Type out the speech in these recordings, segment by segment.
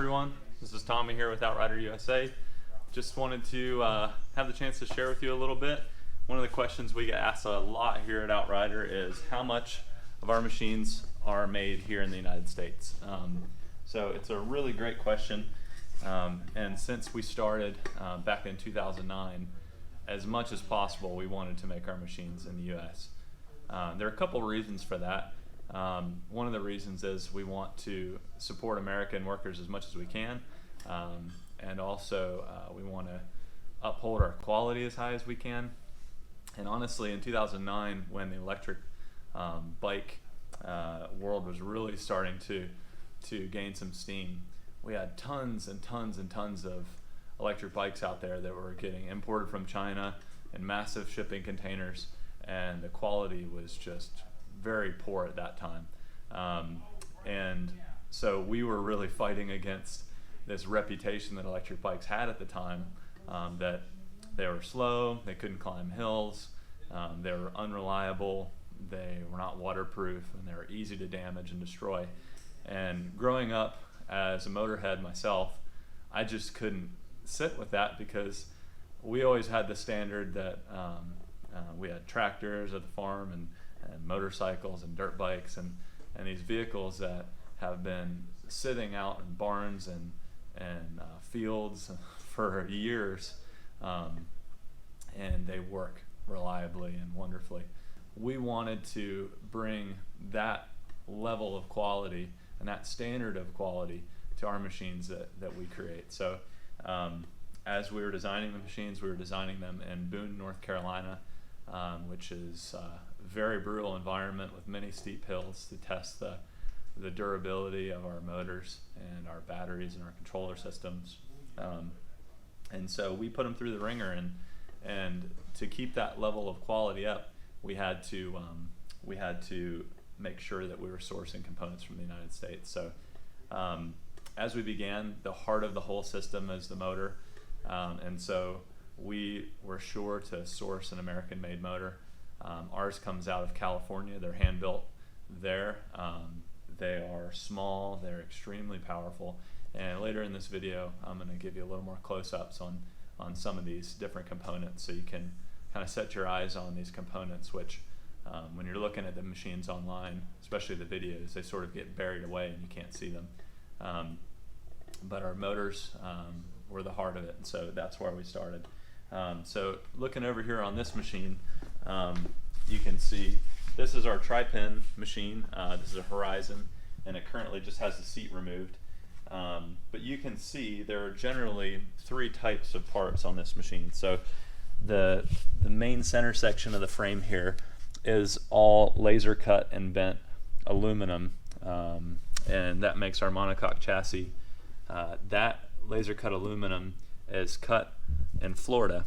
everyone. This is Tommy here with Outrider USA. Just wanted to have the chance to share with you a little bit. One of the questions we get asked a lot here at Outrider is how much of our machines are made here in the United States. So it's a really great question, and since we started back in 2009, as much as possible we wanted to make our machines in the US. There are a couple reasons for that. One of the reasons is we want to support American workers as much as we can, and also we want to uphold our quality as high as we can. And honestly, in 2009, when the electric bike world was really starting to gain some steam, we had tons and tons and tons of electric bikes out there that were getting imported from China in massive shipping containers, and the quality was just very poor at that time. And so we were really fighting against this reputation that electric bikes had at the time, that they were slow, they couldn't climb hills, they were unreliable, they were not waterproof, and they were easy to damage and destroy. And growing up as a motorhead myself, I just couldn't sit with that, because we always had the standard that we had tractors at the farm and motorcycles and dirt bikes and these vehicles that have been sitting out in barns and fields for years, and they work reliably and wonderfully. We wanted to bring that level of quality and that standard of quality to our machines that we create. So as we were designing the machines, we were designing them in Boone, North Carolina, which is a very brutal environment with many steep hills, to test the durability of our motors and our batteries and our controller systems. And so we put them through the ringer, and to keep that level of quality up, we had to make sure that we were sourcing components from the United States. So as we began, the heart of the whole system is the motor, and so we were sure to source an American-made motor. Ours comes out of California. They're hand-built there. They are small, they're extremely powerful, and later in this video I'm going to give you a little more close-ups on some of these different components, so you can kind of set your eyes on these components, which when you're looking at the machines online, especially the videos, they sort of get buried away and you can't see them. But our motors were the heart of it, and so that's where we started. So looking over here on this machine, you can see this is our tri-pin machine. This is a Horizon, and it currently just has the seat removed. But you can see there are generally three types of parts on this machine. So the main center section of the frame here is all laser cut and bent aluminum, and that makes our monocoque chassis. That laser cut aluminum is cut in Florida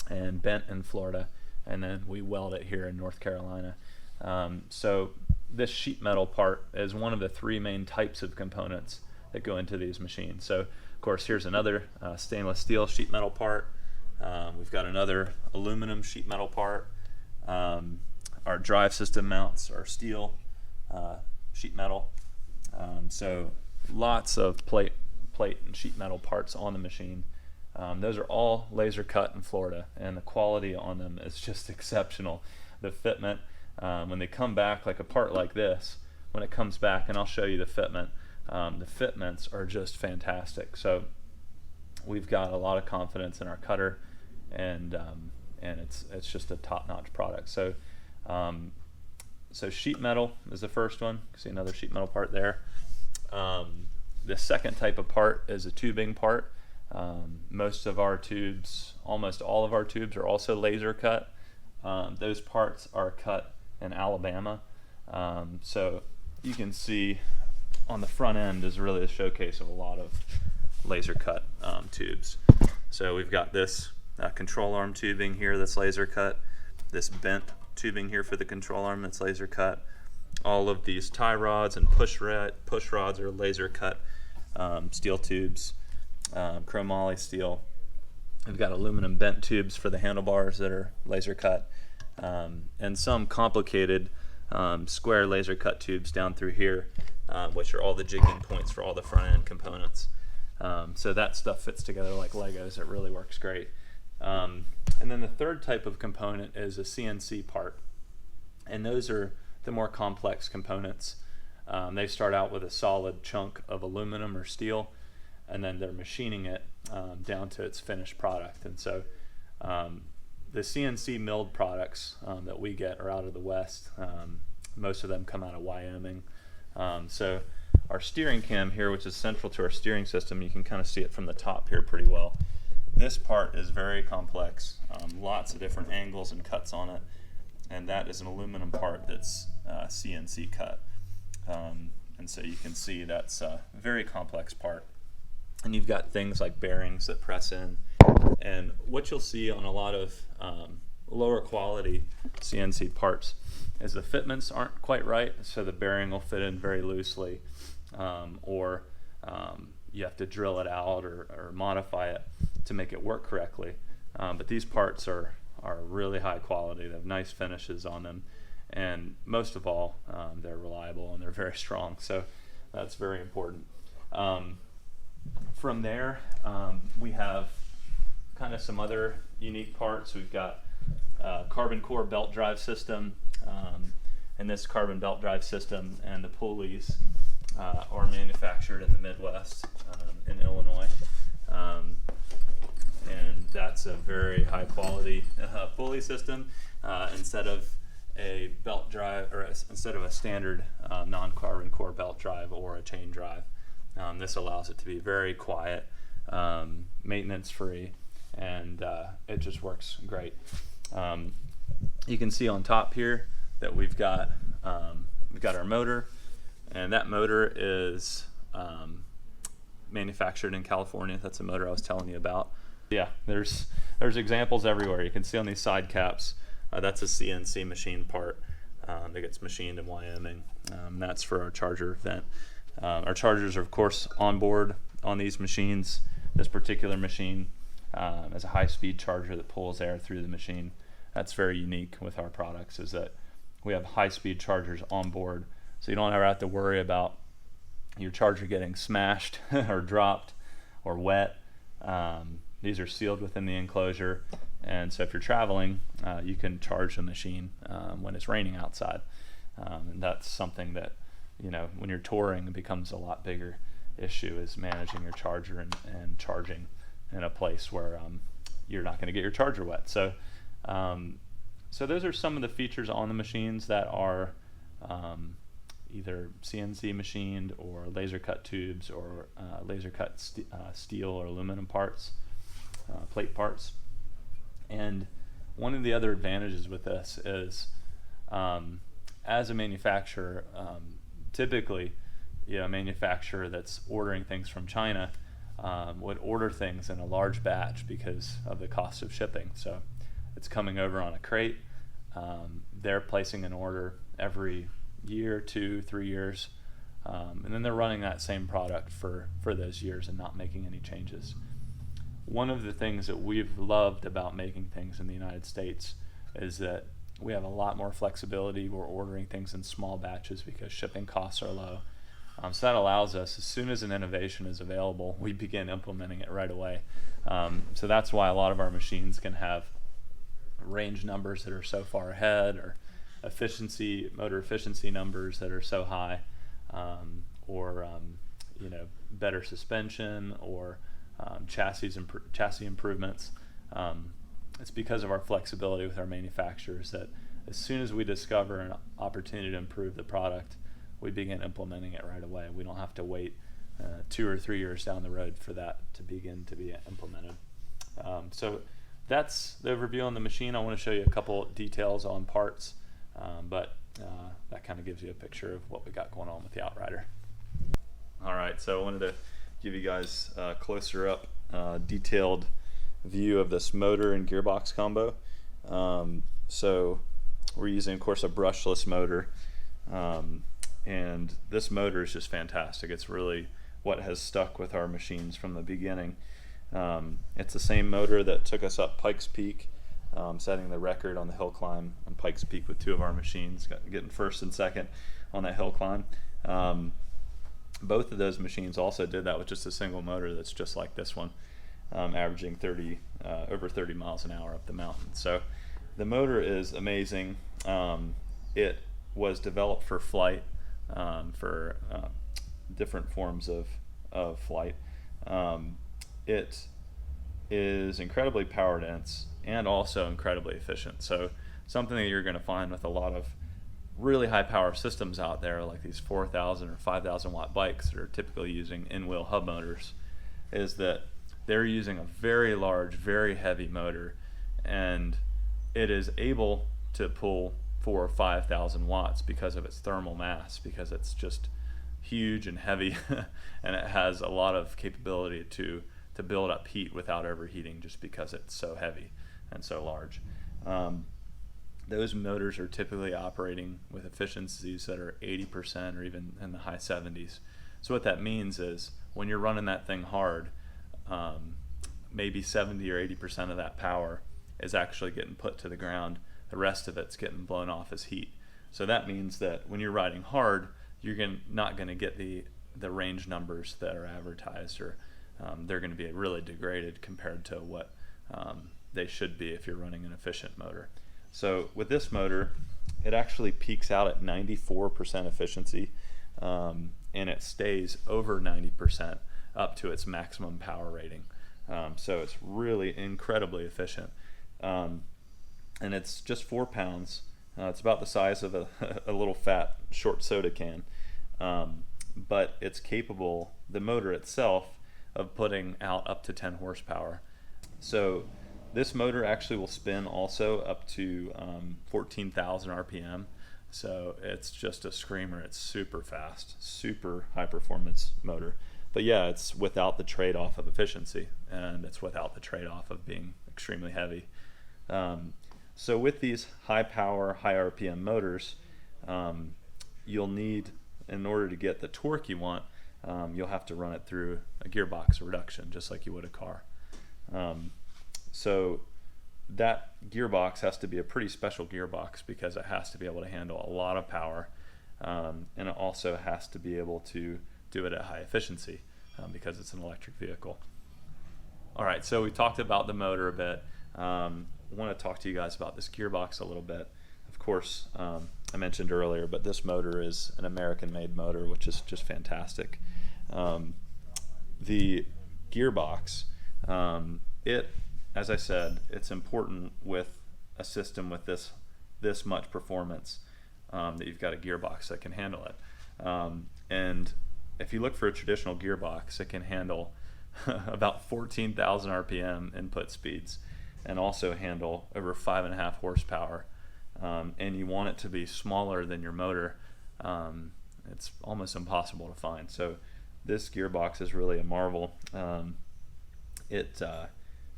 and bent in Florida, and then we weld it here in North Carolina. So this sheet metal part is one of the three main types of components that go into these machines. So of course here's another stainless steel sheet metal part. We've got another aluminum sheet metal part. Our drive system mounts are steel sheet metal. So lots of plate and sheet metal parts on the machine. Those are all laser cut in Florida, and the quality on them is just exceptional. The fitment, when they come back, like a part like this, when it comes back, and I'll show you the fitment, the fitments are just fantastic. So we've got a lot of confidence in our cutter, and it's just a top-notch product. So so sheet metal is the first one. You can see another sheet metal part there. The second type of part is a tubing part. Most of our tubes, almost all of our tubes, are also laser cut. Those parts are cut in Alabama. So you can see on the front end is really a showcase of a lot of laser cut tubes. So we've got this control arm tubing here that's laser cut, this bent tubing here for the control arm that's laser cut. All of these tie rods and push rods are laser cut steel tubes, chromoly steel. We've got aluminum bent tubes for the handlebars that are laser cut, and some complicated square laser cut tubes down through here, which are all the jigging points for all the front end components. So that stuff fits together like Legos. It really works great. And then the third type of component is a CNC part, and those are the more complex components. They start out with a solid chunk of aluminum or steel, and then they're machining it down to its finished product. And so the CNC milled products that we get are out of the West. Most of them come out of Wyoming. So our steering cam here, which is central to our steering system, you can kind of see it from the top here pretty well. This part is very complex, lots of different angles and cuts on it, and that is an aluminum part that's CNC cut. And so you can see that's a very complex part. And you've got things like bearings that press in. And what you'll see on a lot of lower quality CNC parts is the fitments aren't quite right, so the bearing will fit in very loosely, or you have to drill it out or modify it to make it work correctly. But these parts are really high quality. They have nice finishes on them, and most of all, they're reliable and they're very strong, so that's very important. From there, we have kind of some other unique parts. We've got carbon core belt drive system, and this carbon belt drive system and the pulleys are manufactured in the Midwest in Illinois, and that's a very high quality pulley system. Instead of a belt drive, or instead of a standard non-carbon core belt drive or a chain drive, this allows it to be very quiet, maintenance free, and it just works great. You can see on top here that we've got our motor, and that motor is manufactured in California. That's the motor I was telling you about. Yeah, there's examples everywhere. You can see on these side caps, that's a CNC machine part that gets machined in Wyoming. That's for our charger vent. Our chargers are of course on board on these machines. This particular machine has a high-speed charger that pulls air through the machine. That's very unique with our products, is that we have high-speed chargers on board, so you don't ever have to worry about your charger getting smashed or dropped or wet. These are sealed within the enclosure, and so if you're traveling, you can charge the machine when it's raining outside. And that's something that, when you're touring, it becomes a lot bigger issue, is managing your charger and charging in a place where you're not going to get your charger wet. So those are some of the features on the machines that are either CNC machined or laser cut tubes or laser cut steel or aluminum parts, plate parts. And one of the other advantages with this is, as a manufacturer, typically, a manufacturer that's ordering things from China would order things in a large batch because of the cost of shipping. So it's coming over on a crate. They're placing an order every year, 2, 3 years, and then they're running that same product for those years and not making any changes. One of the things that we've loved about making things in the United States is that we have a lot more flexibility. We're ordering things in small batches because shipping costs are low. So that allows us, as soon as an innovation is available, we begin implementing it right away. So that's why a lot of our machines can have range numbers that are so far ahead, or motor efficiency numbers that are so high, or better suspension, or chassis improvements. It's because of our flexibility with our manufacturers that as soon as we discover an opportunity to improve the product, we begin implementing it right away. We don't have to wait 2 or 3 years down the road for that to begin to be implemented. So that's the overview on the machine. I want to show you a couple details on parts, but that kind of gives you a picture of what we got going on with the Outrider. All right, so I wanted to give you guys a closer up, detailed view of this motor and gearbox combo. So we're using, of course, a brushless motor, and this motor is just fantastic. It's really what has stuck with our machines from the beginning. It's the same motor that took us up Pikes Peak setting the record on the hill climb on Pikes Peak with 2 of our machines, getting first and second on that hill climb. Both of those machines also did that with just a single motor that's just like this one, averaging over 30 miles an hour up the mountain. So the motor is amazing. It was developed for flight, for different forms of flight. It is incredibly power dense and also incredibly efficient. So something that you're going to find with a lot of really high power systems out there, like these 4,000 or 5,000 watt bikes that are typically using in-wheel hub motors, is that they're using a very large, very heavy motor, and it is able to pull 4,000 or 5,000 watts because of its thermal mass, because it's just huge and heavy and it has a lot of capability to build up heat without overheating, just because it's so heavy and so large. Those motors are typically operating with efficiencies that are 80% or even in the high 70s. So what that means is when you're running that thing hard, maybe 70 or 80% of that power is actually getting put to the ground. The rest of it's getting blown off as heat. So that means that when you're riding hard, you're not going to get the range numbers that are advertised, or they're going to be really degraded compared to what they should be if you're running an efficient motor. So with this motor, it actually peaks out at 94% efficiency, and it stays over 90% up to its maximum power rating. So it's really incredibly efficient. And it's just 4 pounds. It's about the size of a little fat short soda can. But it's capable, the motor itself, of putting out up to 10 horsepower. So this motor actually will spin also up to 14,000 RPM. So it's just a screamer. It's super fast, super high performance motor. But yeah, it's without the trade-off of efficiency, and it's without the trade-off of being extremely heavy. So with these high power, high RPM motors, you'll need, in order to get the torque you want, you'll have to run it through a gearbox reduction, just like you would a car. So that gearbox has to be a pretty special gearbox, because it has to be able to handle a lot of power, and it also has to be able to do it at high efficiency, because it's an electric vehicle. All right, so we talked about the motor a bit. I want to talk to you guys about this gearbox a little bit. Of course, I mentioned earlier, but this motor is an American-made motor, which is just fantastic. The gearbox, as I said, it's important with a system with this much performance, that you've got a gearbox that can handle it. And if you look for a traditional gearbox, it can handle about 14,000 RPM input speeds, and also handle over 5.5 horsepower. And you want it to be smaller than your motor. It's almost impossible to find. So this gearbox is really a marvel. It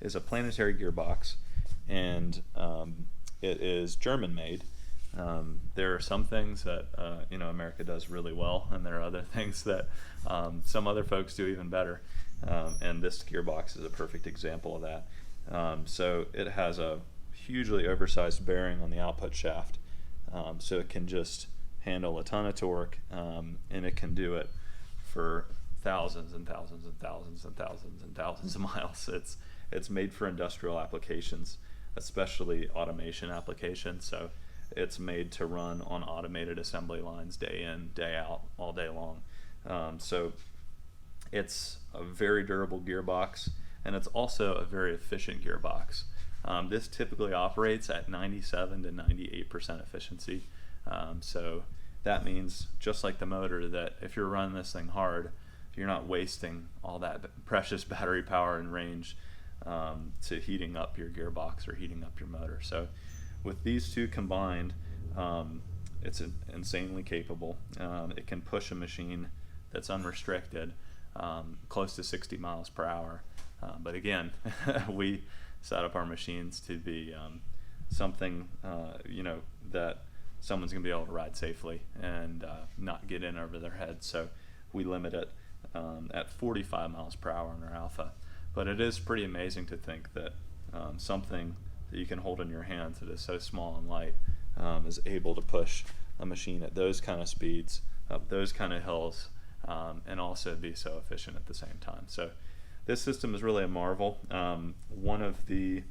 is a planetary gearbox, and it is German made. There are some things that America does really well, and there are other things that some other folks do even better. And this gearbox is a perfect example of that. So it has a hugely oversized bearing on the output shaft, so it can just handle a ton of torque, and it can do it for thousands and thousands and thousands and thousands and thousands of miles. It's made for industrial applications, especially automation applications. So it's made to run on automated assembly lines day in, day out, all day long. So it's a very durable gearbox, and it's also a very efficient gearbox. This typically operates at 97 to 98% efficiency. So that means, just like the motor, that if you're running this thing hard, you're not wasting all that precious battery power and range to heating up your gearbox or heating up your motor. So with these two combined, it's insanely capable. It can push a machine that's unrestricted close to 60 miles per hour. But again, we set up our machines to be something that someone's going to be able to ride safely and not get in over their head. So we limit it at 45 miles per hour in our Alpha. But it is pretty amazing to think that something that you can hold in your hands that is so small and light is able to push a machine at those kind of speeds, up those kind of hills, and also be so efficient at the same time. So this system is really a marvel. One of the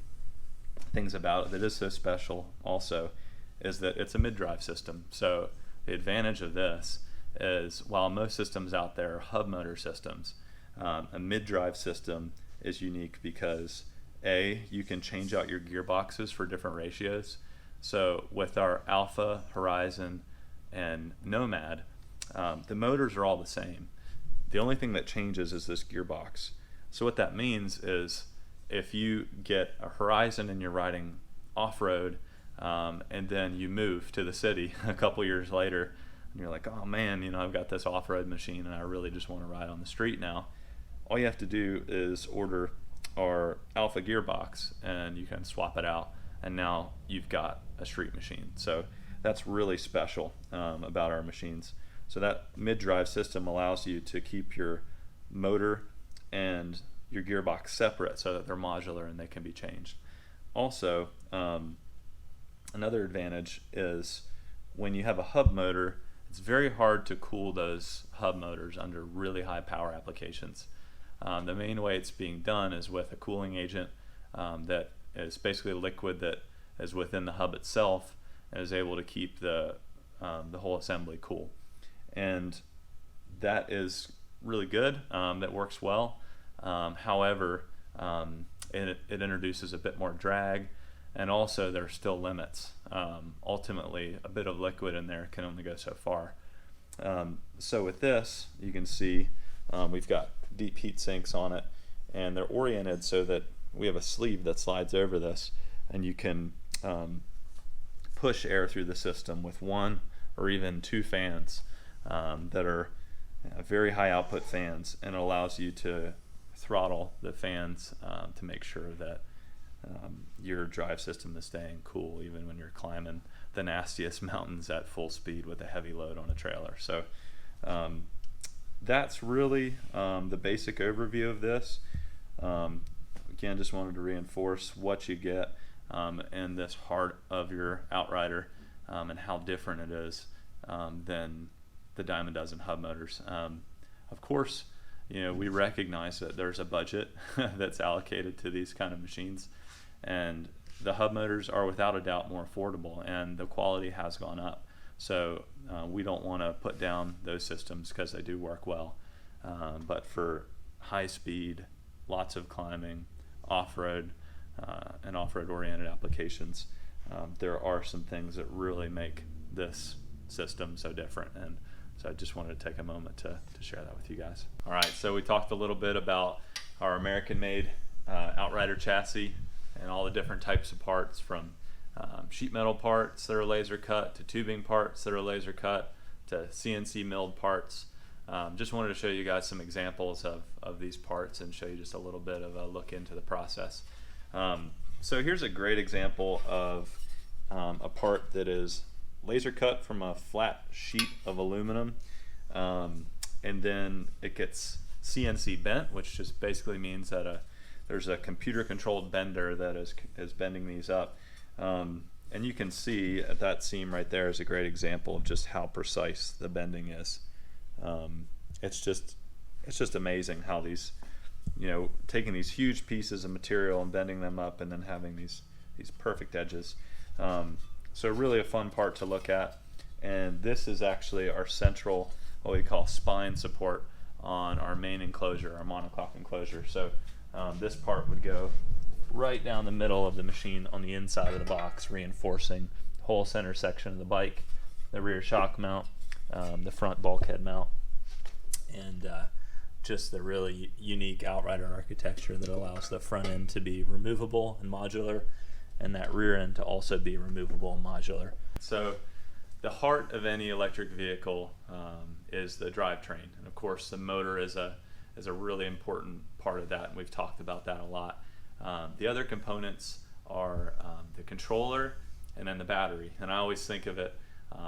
things about it that is so special also is that it's a mid-drive system. So the advantage of this is, while most systems out there are hub motor systems, a mid-drive system is unique because you can change out your gearboxes for different ratios. So with our Alpha, Horizon, and Nomad, the motors are all the same. The only thing that changes is this gearbox. So what that means is, if you get a Horizon and you're riding off-road, and then you move to the city a couple years later, and you're like, oh man, I've got this off-road machine and I really just want to ride on the street now. All you have to do is order our Alpha gearbox and you can swap it out, and now you've got a street machine. So that's really special about our machines. So that mid-drive system allows you to keep your motor and your gearbox separate so that they're modular and they can be changed. Also, another advantage is when you have a hub motor, it's very hard to cool those hub motors under really high power applications. The main way it's being done is with a cooling agent that is basically a liquid that is within the hub itself and is able to keep the whole assembly cool. And that is really good. That works well. However, it introduces a bit more drag, and also there are still limits. Ultimately, a bit of liquid in there can only go so far. So with this, you can see we've got deep heat sinks on it, and they're oriented so that we have a sleeve that slides over this, and you can push air through the system with one or even two fans that are very high output fans, and it allows you to throttle the fans to make sure that your drive system is staying cool even when you're climbing the nastiest mountains at full speed with a heavy load on a trailer. So that's really the basic overview of this. Again, just wanted to reinforce what you get in this heart of your Outrider and how different it is than the dime a dozen hub motors. Of course, we recognize that there's a budget that's allocated to these kind of machines, and the hub motors are without a doubt more affordable, and the quality has gone up. So we don't want to put down those systems because they do work well. But for high speed, lots of climbing, off-road, and off-road oriented applications, there are some things that really make this system so different. And so I just wanted to take a moment to share that with you guys. All right, so we talked a little bit about our American-made Outrider chassis and all the different types of parts, from sheet metal parts that are laser cut to tubing parts that are laser cut to CNC milled parts. Just wanted to show you guys some examples of these parts and show you just a little bit of a look into the process. So here's a great example of a part that is laser cut from a flat sheet of aluminum, and then it gets CNC bent, which just basically means that there's a computer controlled bender that is bending these up. And you can see at that seam right there is a great example of just how precise the bending is. It's just amazing how these, taking these huge pieces of material and bending them up and then having these perfect edges. So really a fun part to look at. And this is actually our central, what we call spine support on our main enclosure, our monocoque enclosure. So this part would go right down the middle of the machine on the inside of the box, reinforcing the whole center section of the bike, the rear shock mount, the front bulkhead mount, and just the really unique Outrider architecture that allows the front end to be removable and modular, and that rear end to also be removable and modular. So the heart of any electric vehicle is the drivetrain, and of course the motor is a really important part of that, and we've talked about that a lot. The other components are the controller and then the battery, and I always think of it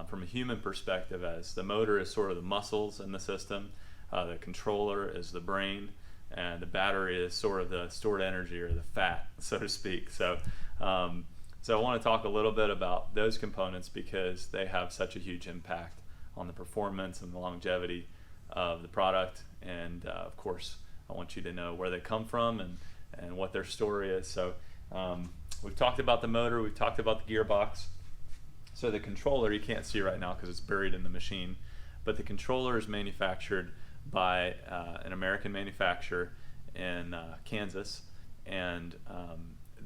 from a human perspective as the motor is sort of the muscles in the system, the controller is the brain, and the battery is sort of the stored energy or the fat, so to speak. So So I want to talk a little bit about those components because they have such a huge impact on the performance and the longevity of the product. And of course, I want you to know where they come from and what their story is. So we've talked about the motor, we've talked about the gearbox. So the controller you can't see right now because it's buried in the machine, but the controller is manufactured by an American manufacturer in Kansas, and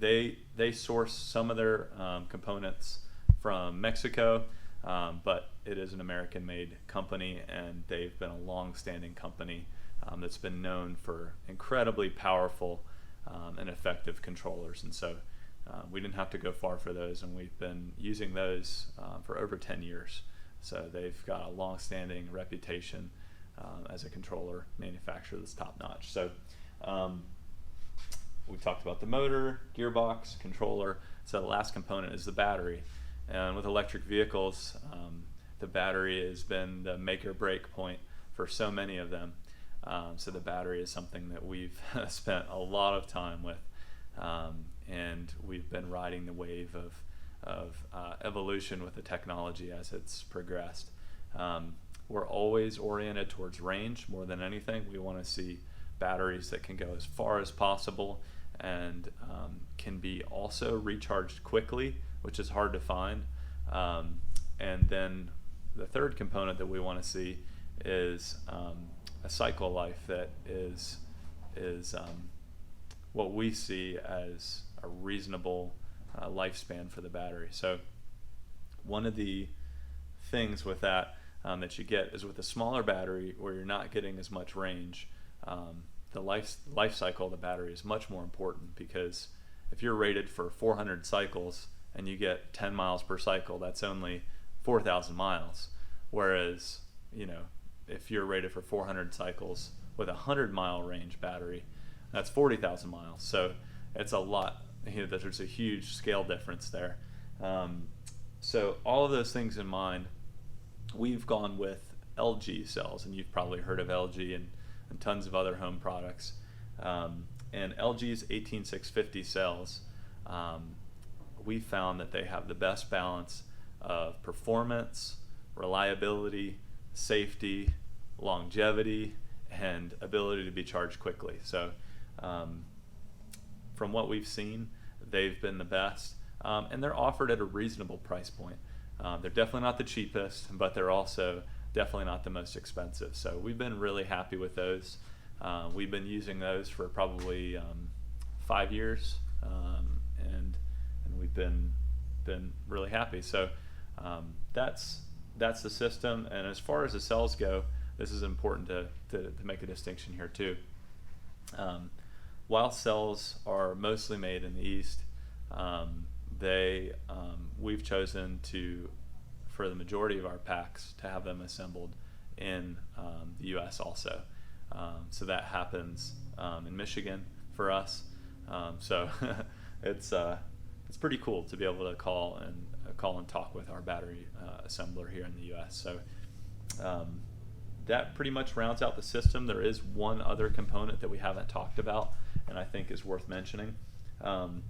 they source some of their components from Mexico, but it is an American-made company, and they've been a long-standing company that's been known for incredibly powerful and effective controllers. And so we didn't have to go far for those, and we've been using those for over 10 years. So they've got a long-standing reputation as a controller manufacturer that's top-notch. So we talked about the motor, gearbox, controller. So the last component is the battery. And with electric vehicles, the battery has been the make or break point for so many of them. So the battery is something that we've spent a lot of time with, and we've been riding the wave of evolution with the technology as it's progressed. We're always oriented towards range more than anything. We want to see batteries that can go as far as possible and can be also recharged quickly, which is hard to find. And then the third component that we want to see is a cycle life that is what we see as a reasonable lifespan for the battery. So one of the things with that that you get is with a smaller battery where you're not getting as much range, the life cycle of the battery is much more important, because if you're rated for 400 cycles and you get 10 miles per cycle, that's only 4,000 miles. Whereas, if you're rated for 400 cycles with a 100-mile range battery, that's 40,000 miles. So it's a lot. There's a huge scale difference there. So all of those things in mind, we've gone with LG cells, and you've probably heard of LG and tons of other home products. And LG's 18650 cells, we found that they have the best balance of performance, reliability, safety, longevity, and ability to be charged quickly. So from what we've seen, they've been the best, and they're offered at a reasonable price point. They're definitely not the cheapest, but they're also definitely not the most expensive. So we've been really happy with those. We've been using those for probably 5 years, and we've been really happy. So that's the system. And as far as the cells go, this is important to make a distinction here too. While cells are mostly made in the East, we've chosen for the majority of our packs, to have them assembled in the U.S. also. So that happens in Michigan for us. So it's pretty cool to be able to call and talk with our battery assembler here in the U.S. So that pretty much rounds out the system. There is one other component that we haven't talked about, and I think is worth mentioning, and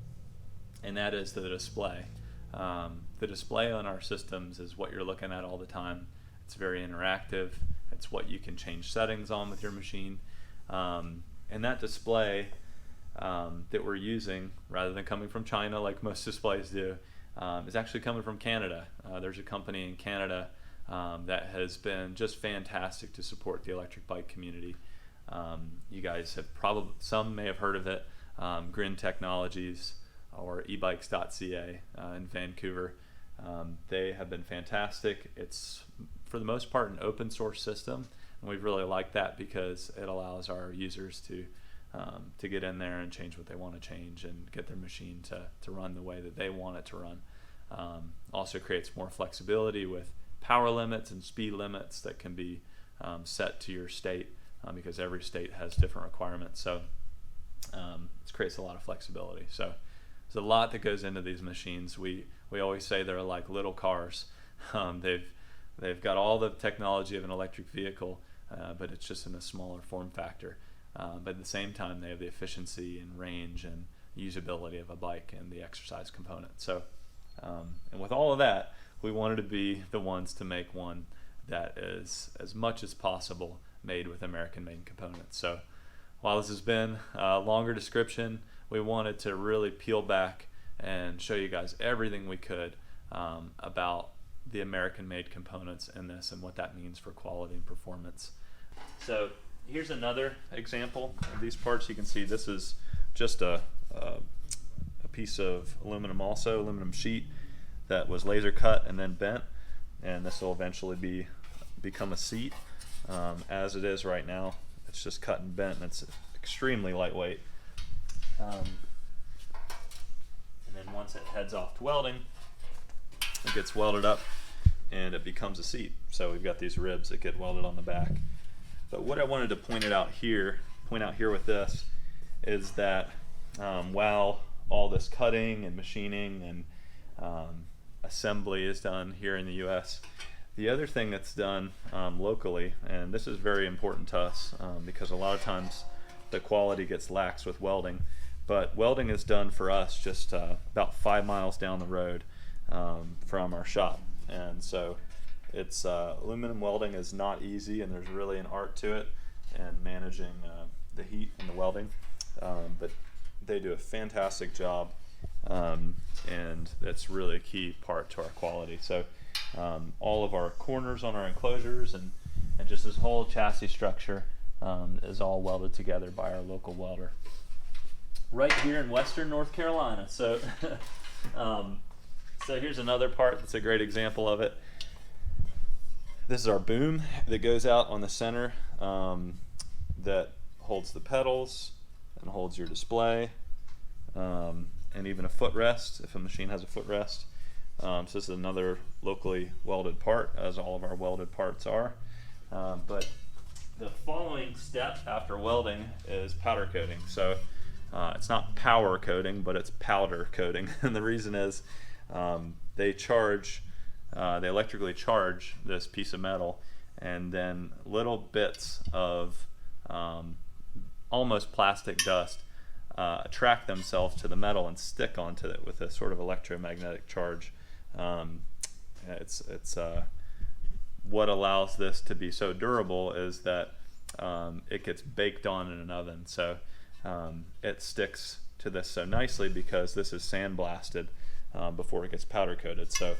that is the display. The display on our systems is what you're looking at all the time. It's very interactive. It's what you can change settings on with your machine. And that display that we're using, rather than coming from China like most displays do, is actually coming from Canada. There's a company in Canada that has been just fantastic to support the electric bike community. You guys have some may have heard of it, Grin Technologies or ebikes.ca in Vancouver. They have been fantastic. It's, for the most part, an open source system, and we really like that because it allows our users to get in there and change what they want to change and get their machine to run the way that they want it to run. Also creates more flexibility with power limits and speed limits that can be set to your state, because every state has different requirements. So it creates a lot of flexibility. So there's a lot that goes into these machines. We always say they're like little cars. They've got all the technology of an electric vehicle, but it's just in a smaller form factor. But at the same time, they have the efficiency and range and usability of a bike and the exercise component. So, and with all of that, we wanted to be the ones to make one that is as much as possible made with American-made components. So while this has been a longer description, we wanted to really peel back and show you guys everything we could about the American-made components in this and what that means for quality and performance. So here's another example of these parts. You can see this is just a piece of aluminum sheet that was laser cut and then bent, and this will eventually become a seat. As it is right now, it's just cut and bent, and it's extremely lightweight. And then once it heads off to welding, it gets welded up and it becomes a seat. So we've got these ribs that get welded on the back. But what I wanted to point out here with this is that while all this cutting and machining and assembly is done here in the US, the other thing that's done locally, and this is very important to us because a lot of times the quality gets lax with welding, but welding is done for us just about 5 miles down the road from our shop. And so it's aluminum welding is not easy, and there's really an art to it and managing the heat and the welding, but they do a fantastic job, and that's really a key part to our quality. So all of our corners on our enclosures and just this whole chassis structure is all welded together by our local welder right here in Western North Carolina. So so here's another part that's a great example of it. This is our boom that goes out on the center that holds the pedals and holds your display, and even a footrest if a machine has a footrest. So this is another locally welded part, as all of our welded parts are. But the following step after welding is powder coating. So it's not power coating, but it's powder coating. And the reason is they electrically charge this piece of metal, and then little bits of almost plastic dust attract themselves to the metal and stick onto it with a sort of electromagnetic charge. It's what allows this to be so durable is that it gets baked on in an oven. So it sticks to this so nicely because this is sandblasted before it gets powder coated. So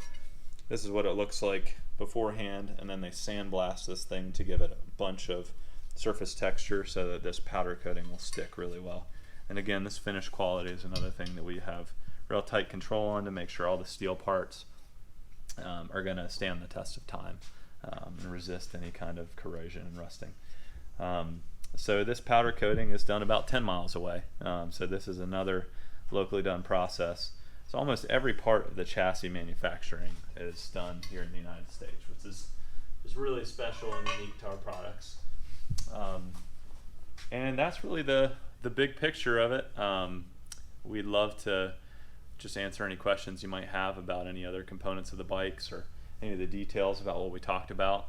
this is what it looks like beforehand, and then they sandblast this thing to give it a bunch of surface texture so that this powder coating will stick really well. And again, this finish quality is another thing that we have real tight control on to make sure all the steel parts are going to stand the test of time and resist any kind of corrosion and rusting. So this powder coating is done about 10 miles away. So this is another locally done process. So almost every part of the chassis manufacturing is done here in the United States, which is really special and unique to our products. And that's really the big picture of it. We'd love to just answer any questions you might have about any other components of the bikes or any of the details about what we talked about.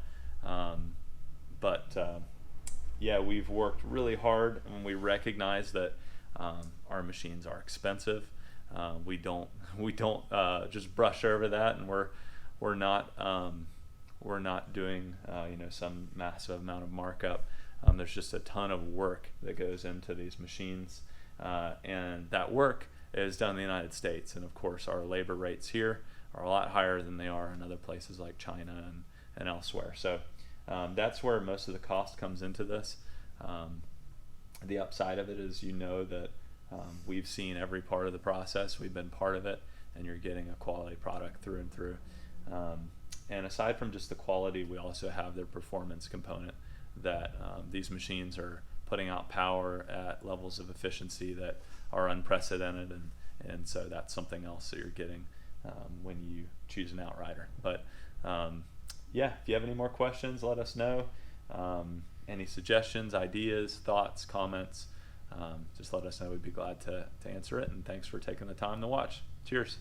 Yeah, we've worked really hard, and we recognize that our machines are expensive. We don't just brush over that, and we're not doing some massive amount of markup. There's just a ton of work that goes into these machines, and that work is done in the United States. And of course, our labor rates here are a lot higher than they are in other places like China and elsewhere. So that's where most of the cost comes into this. The upside of it is that we've seen every part of the process, we've been part of it, and you're getting a quality product through and through. And aside from just the quality, we also have their performance component that these machines are putting out power at levels of efficiency that are unprecedented, and so that's something else that you're getting when you choose an Outrider. But yeah, if you have any more questions, let us know. Any suggestions, ideas, thoughts, comments, just let us know. We'd be glad to answer it, and thanks for taking the time to watch. Cheers.